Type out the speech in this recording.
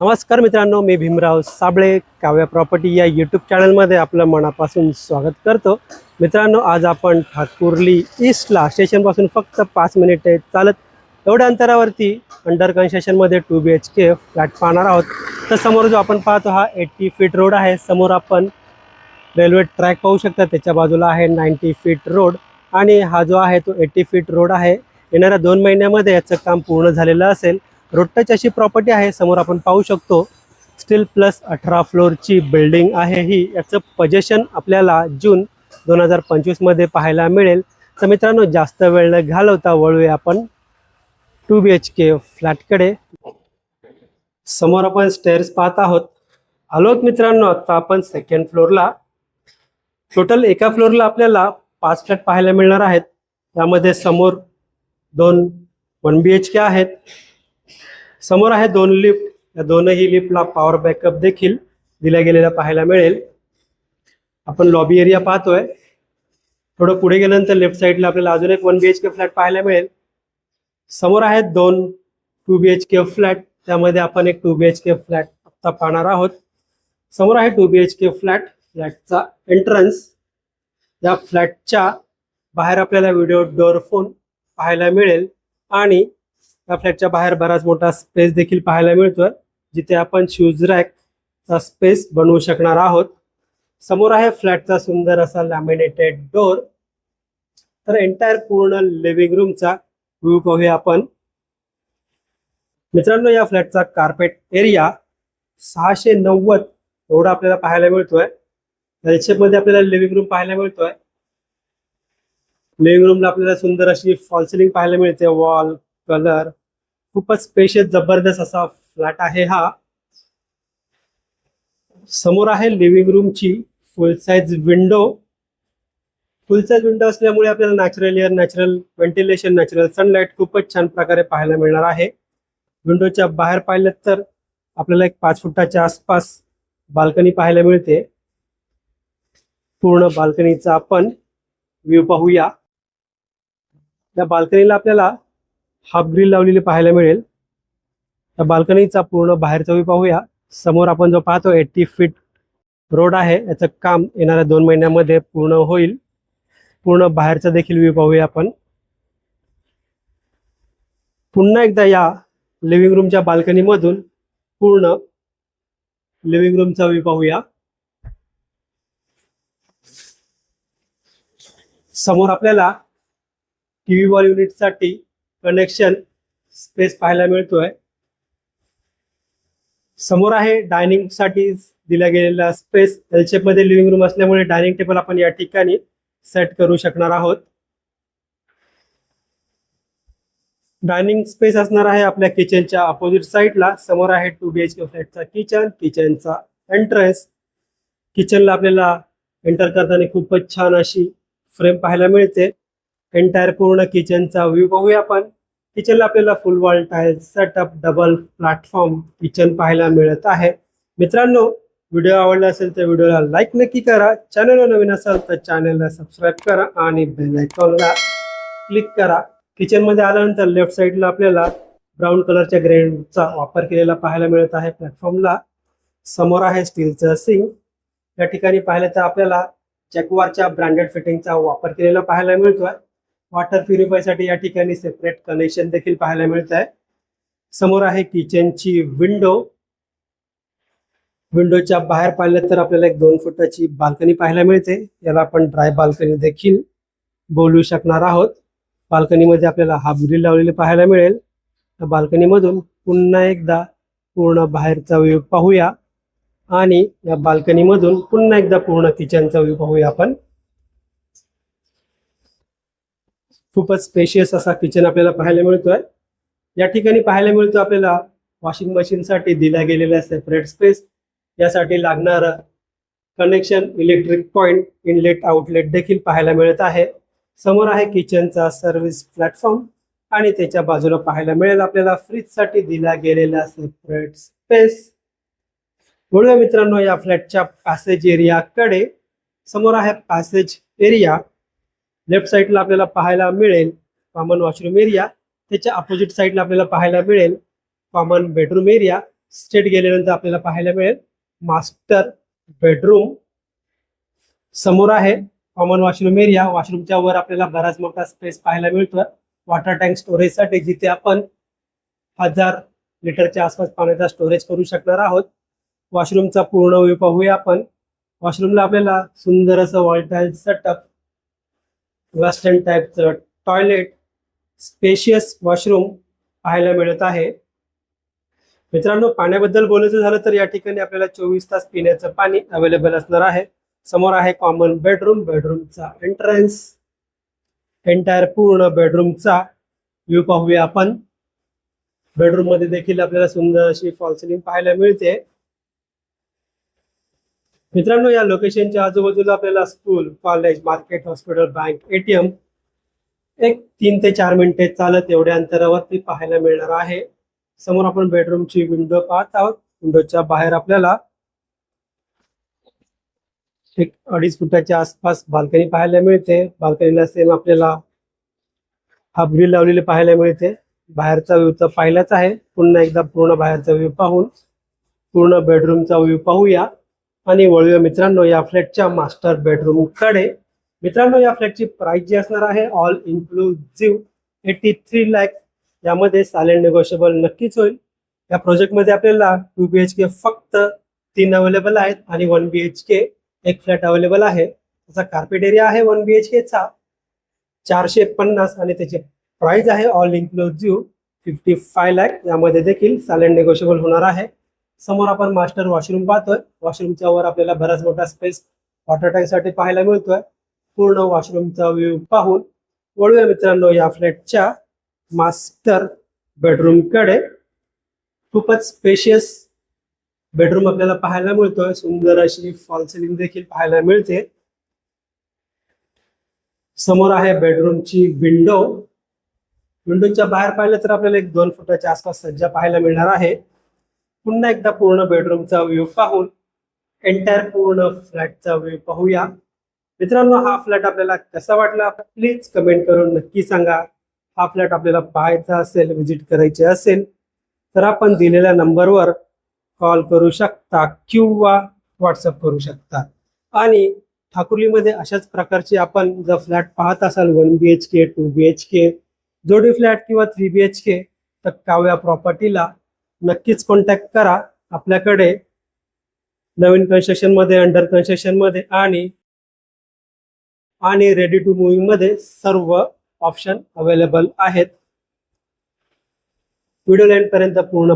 नमस्कार मित्रांनो, मी भीमराव साबळे काव्या प्रॉपर्टी या यूट्यूब चॅनलमध्ये आपलं मनापासून स्वागत करतो. मित्रांनो, आज आपण ठाकुर्ली ईस्टला स्टेशनपासून फक्त 5 मिनिटे चालत एवढ्या अंतरावरती अंडर कन्स्ट्रक्शनमध्ये 2 BHK फ्लॅट पाहणार आहोत. तर समोर जो आपण पाहतो हा 80 फीट रोड आहे. समोर आपण रेल्वे ट्रॅक पाहू शकता, त्याच्या बाजूला आहे 90 फीट रोड आणि हा जो आहे तो 80 फीट रोड आहे. येणाऱ्या 2 महिन्यामध्ये याचं काम पूर्ण झालेलं असेल. रोड टच अशी प्रॉपर्टी आहे. समोर आपण पाहू शकतो स्टील प्लस 18 फ्लोअरची बिल्डिंग आहे ही. याचं पोजेशन आपल्याला जून 2025 मध्ये पाहायला मिळेल. तर मित्रांनो, जास्त वेळ न घालवता वळूया आपण 2 BHK फ्लॅटकडे. समोर आपण स्टेअर्स पाहत आहोत. आलोत मित्रांनो आता आपण सेकंड फ्लोअरला. टोटल एका फ्लोअरला आपल्याला 5 फ्लॅट पाहायला मिळणार आहेत. यामध्ये समोर 2 1 BHK आहेत. समोर आहे 2 लिफ्ट. या दोनही लिफ्टला पॉवर बॅकअप देखील दिला गेलेला पाहायला मिळेल. आपण लॉबी एरिया पाहतोय. थोडं पुढे गेल्यानंतर लेफ्ट साईडला आपल्याला अजून एक 1 BHK फ्लॅट पाहायला मिळेल. समोर आहेत 2 2 BHK फ्लॅट. त्यामध्ये आपण एक 2 BHK फ्लॅट आता पाहणार आहोत. समोर आहे 2 BHK फ्लॅट. फ्लॅटचा एंट्रन्स. या फ्लॅटच्या बाहेर आपल्याला व्हिडिओ डोअर फोन पाहायला मिळेल आणि या फ्लॅटच्या बाहेर बराच मोठा स्पेस देखील पाहायला मिळतोय, जिथे आपण शूज रॅकचा स्पेस बनवू शकणार आहोत. समोर आहे फ्लॅटचा सुंदर असा लॅमिनेटेड डोअर. तर एंटायर पूर्ण लिव्हिंग रूमचा व्ह्यू पाहूया आपण. मित्रांनो, या फ्लॅटचा कार्पेट एरिया 690 एवढा आपल्याला पाहायला मिळतोय. मध्ये आपल्याला लिव्हिंग रूम पाहायला मिळतोय. लिव्हिंग रूमला आपल्याला सुंदर अशी फॉल सिलिंग पाहायला मिळते. वॉल कलर खूपच स्पेशियस जबरदस्त असा फ्लॅट आहे हा. समोर आहे लिव्हिंग रूमची फुल साइज विंडो. फुल साइज विंडो असल्यामुळे आपल्याला natural air, natural ventilation, natural sunlight खूपच छान प्रकारे पाहायला मिळणार आहे. विंडोच्या बाहेर पाहिलं तर आपल्याला एक 5 फुटाच्या आसपास बाल्कनी पाहायला मिळते. पूर्ण बाल्कनीचा आपण व्ह्यू पाहूया. या बाल्कनीला आपल्याला हाफ ग्रिल लावलेली पाहायला मिळेल. या बाल्कनीचा पूर्ण बाहेरचा व्ह्यू पाहूया. समोर आपण जो पाहतो 80 फीट रोड आहे. याचं काम येणाऱ्या 2 महिन्यामध्ये पूर्ण होईल. पूर्ण बाहेरचा देखील व्ह्यू पाहूया आपण. पुन्हा एकदा या लिव्हिंग रूमच्या बाल्कनीमधून पूर्ण लिव्हिंग रूमचा व्ह्यू पाहूया. समोर आपल्याला टीव्ही वॉल युनिटसाठी कनेक्शन स्पेस पाहायला मिळतोय. समोर आहे डायनिंग साठी दिला गेलेला स्पेस. एल शेप मध्ये लिव्हिंग रूम असल्यामुळे डायनिंग टेबल आपण या ठिकाणी सेट करू शकणार आहोत. डायनिंग स्पेस असणार आहे आपल्या किचनच्या अपोजिट साइडला. समोर आहे 2 BHK फ्लॅटचा किचन. किचनचा एंट्रन्स. किचनला आपल्याला एंटर करताना खूपच छान अशी फ्रेम पाहायला मिळते. एंटायर पूर्ण किचनचा व्ह्यू पाहूया आपण. किचनला आपल्याला फुल wall tiles setup, double platform kitchen पाहायला मिळत आहे. मित्रांनो, व्हिडिओ आवडला असेल तर व्हिडिओला लाईक नक्की करा. चॅनलवर नवीन असाल तर चॅनलला सबस्क्राईब करा आणि बेल आयकॉनला क्लिक करा. किचनमध्ये आल्यानंतर लेफ्ट साईडला आपल्याला ब्राऊन कलरच्या ग्रेनाइटचा वापर केलेला पाहायला मिळत आहे प्लॅटफॉर्मला. समोर आहे स्टीलचं सिंक. या ठिकाणी पाहिलं तर आपल्याला जॅक्वारच्या ब्रँडेड फिटिंगचा वापर केलेला पाहायला मिळतोय. वॉटर प्युरिफायसाठी या ठिकाणी सेपरेट कनेक्शन देखील पाहायला मिळत आहे. समोर आहे किचनची विंडो. विंडोच्या बाहेर पाहिलं तर आपल्याला एक 2 फुटाची बाल्कनी पाहायला मिळते. याला आपण ड्राय बाल्कनी देखील बोलू शकणार आहोत. बाल्कनीमध्ये आपल्याला हाफ ग्रिल लावलेली पाहायला मिळेल. त्या बाल्कनीमधून पुन्हा एकदा पूर्ण बाहेरचा व्ह्यू पाहूया आणि या बाल्कनीमधून पुन्हा एकदा पूर्ण किचनचा व्ह्यू पाहूया आपण. खूपच स्पेशियस असा किचन आपल्याला पाहायला मिळतोय. या ठिकाणी पाहायला मिळतो आपल्याला वॉशिंग मशीनसाठी दिला गेलेला सेपरेट स्पेस. यासाठी लागणार connection, electric point, inlet outlet देखील पाहायला मिळत आहे. समोर आहे किचनचा सर्व्हिस प्लॅटफॉर्म आणि त्याच्या बाजूला पाहायला मिळेल आपल्याला फ्रीजसाठी दिला गेलेला सेपरेट स्पेस. बोलूया मित्रांनो या फ्लॅटच्या पॅसेज एरियाकडे. समोर आहे पॅसेज एरिया. लेफ्ट साईडला आपल्याला पाहायला मिळेल कॉमन वॉशरूम एरिया. त्याच्या अपोजिट साईडला आपल्याला पाहायला मिळेल कॉमन बेडरूम एरिया. स्ट्रेट गेल्यानंतर आपल्याला पाहायला मिळेल मास्टर बेडरूम. समोर आहे कॉमन वॉशरूम एरिया. वॉशरूमच्या वर आपल्याला बराच मोठा स्पेस पाहायला मिळतोय वॉटर टँक स्टोरेजसाठी, जिथे आपण 1000 लिटरच्या आसपास पाण्याचा स्टोरेज करू शकणार आहोत. वॉशरूमचा पूर्ण व्ह्यू पाहूया आपण. वॉशरूमला आपल्याला सुंदर असं वॉल टाईल सेटअप, वेस्टर्न टाईपचं टॉयलेट, स्पेशियस वॉशरूम पाहायला मिळत आहे. मित्रांनो, पाण्याबद्दल बोलायचं झालं तर या ठिकाणी आपल्याला 24 तास पिण्याचं पाणी अवेलेबल असणार आहे. समोर आहे कॉमन बेडरूम. बेडरूमचा एंट्रन्स, एंटायर पूर्ण बेडरूमचा व्ह्यू पाहूया आपण. बेडरूम मध्ये देखील आपल्याला सुंदर अशी फॉल सिलिंग पाहायला मिळते. मित्रांनो, या लोकेशनच्या आजूबाजूला आपल्याला school, college, market, hospital, bank, ATM एक 3 ते 4 मिनिटे चालत एवढ्या अंतरावरती पाहायला मिळणार आहे. समोर आपण बेडरूमची विंडो पाहत आहोत. विंडोच्या बाहेर आपल्याला एक 2.5 फुटाच्या आसपास बाल्कनी पाहायला मिळते. बाल्कनीला सेम आपल्याला हाफ ग्रिल लावलेली पाहायला मिळते. बाहेरचा व्ह्यू तर पाहिलाच आहे. पुन्हा एकदा पूर्ण बाहेरचा व्ह्यू पाहून पूर्ण बेडरूमचा व्ह्यू पाहूया आणि वळूया मित्रांनो या फ्लॅटच्या मास्टर बेडरूम कडे. मित्रांनो, या फ्लॅटची प्राइस जी असणार आहे ऑल इन्क्लुझिव्ह 83 लाख. यामध्ये सायलेंट नेगोशिएबल नक्कीच होईल. या प्रोजेक्टमध्ये आपल्याला 2 BHK फक्त 3 अवेलेबल आहेत आणि 1 BHK एक फ्लॅट अवेलेबल आहे. त्याचा कार्पेट एरिया आहे 1 BHK चा 450 आणि त्याची प्राइस आहे ऑल इन्क्लुझिव्ह 55 लाख. यामध्ये देखील सायलेंट नेगोशिएबल होणार आहे. समोर आपण मास्टर वॉशरूम पाहतोय. वॉशरूमच्या वर आपल्याला बराच मोठा स्पेस वॉटर टँक साठी पाहायला मिळतोय. पूर्ण वॉशरूमचा व्ह्यू पाहून वळूया मित्रांनो या फ्लॅटच्या मास्टर बेडरूम कडे. खूपच स्पेशियस बेडरूम आपल्याला पाहायला मिळतोय. सुंदर अशी फॉल सिलिंग देखील पाहायला मिळते. समोर आहे बेडरूमची विंडो. विंडोच्या बाहेर पाहिलं तर आपल्याला एक 2 फुटाच्या आसपास सज्जा पाहायला मिळणार आहे. पुन्हा एकदा पूर्ण बेडरूमचा व्ह्यू पाहून एंटायर पूर्ण फ्लॅटचा व्ह्यू पाहूया. मित्रांनो, हा फ्लॅट आपल्याला कसा वाटला प्लीज कमेंट करून नक्की सांगा. हा फ्लॅट आपल्याला पाहायचा असेल, व्हिजिट करायचे असेल तर आपण दिलेल्या नंबरवर कॉल करू शकता किंवा व्हॉट्सअप करू शकता. आणि ठाकुर्लीमध्ये अशाच प्रकारचे आपण जर फ्लॅट पाहत असाल 1 BHK, 2 BHK, जोडी फ्लॅट किंवा 3 BHK तर काव्या प्रॉपर्टीला नक्कीच कॉन्टॅक्ट करा. आपल्याकडे नवीन कन्स्ट्रक्शन मध्ये, अंडर कन्स्ट्रक्शन मध्ये आणि रेडी टू मूव्हिंग मध्ये सर्व ऑप्शन अवेलेबल आहेत. व्हिडिओ लाईन पर्यंत पूर्ण